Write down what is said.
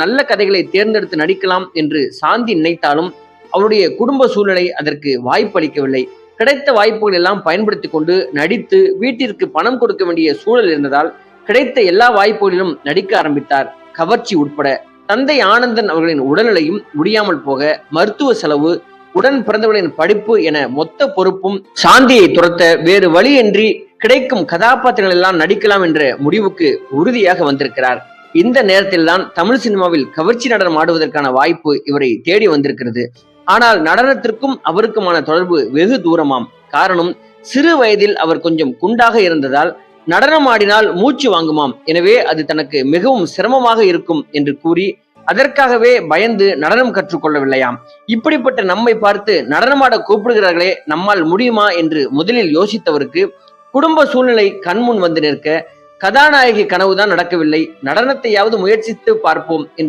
நல்ல கதைகளை தேர்ந்தெடுத்து நடிக்கலாம் என்று சாந்தி நினைத்தாலும் அவருடைய குடும்ப சூழ்நிலை அதற்கு வாய்ப்பளிக்கவில்லை. கிடைத்த வாய்ப்புகள் எல்லாம் பயன்படுத்திக் கொண்டு நடித்து வீட்டிற்கு பணம் கொடுக்க வேண்டிய சூழல் இருந்ததால் கிடைத்த எல்லா வாய்ப்புகளிலும் நடிக்க ஆரம்பித்தார். கவர்ச்சி உட்பட தந்தை ஆனந்தன் அவர்களின் உடல்நிலையும் முடியாமல் போக மருத்துவ செலவு, உடன் பிறந்தவர்களின் படிப்பு என மொத்த பொறுப்பும் சாந்தியை துரத்த வேறு வழியின்றி கிடைக்கும் கதாபாத்திரங்கள் எல்லாம் நடிக்கலாம் என்ற முடிவுக்கு உறுதியாக வந்திருக்கிறார். இந்த நேரத்தில் தான் தமிழ் சினிமாவில் கவர்ச்சி நடனம் ஆடுவதற்கான வாய்ப்பு இவரை தேடி வந்திருக்கிறது. ஆனால் நடனத்திற்கும் அவருக்குமான தொடர்பு வெகு தூரமாம். காரணம், சிறு வயதில் அவர் கொஞ்சம் குண்டாக இருந்ததால் நடனம் ஆடினால் மூச்சு வாங்குமாம். எனவே அது தனக்கு மிகவும் சிரமமாக இருக்கும் என்று கூறி அதற்காகவே பயந்து நடனம் கற்றுக்கொள்ளவில்லையாம். இப்படிப்பட்ட நம்மை பார்த்து நடனமாட கூப்பிடுகிறார்களே, நம்மால் முடியுமா என்று முதலில் யோசித்தவருக்கு குடும்ப சூழ்நிலை கண்முன் வந்து நிற்க கதாநாயகி கனவுதான் நடக்கவில்லை, நடனத்தையாவது முயற்சித்து பார்ப்போம்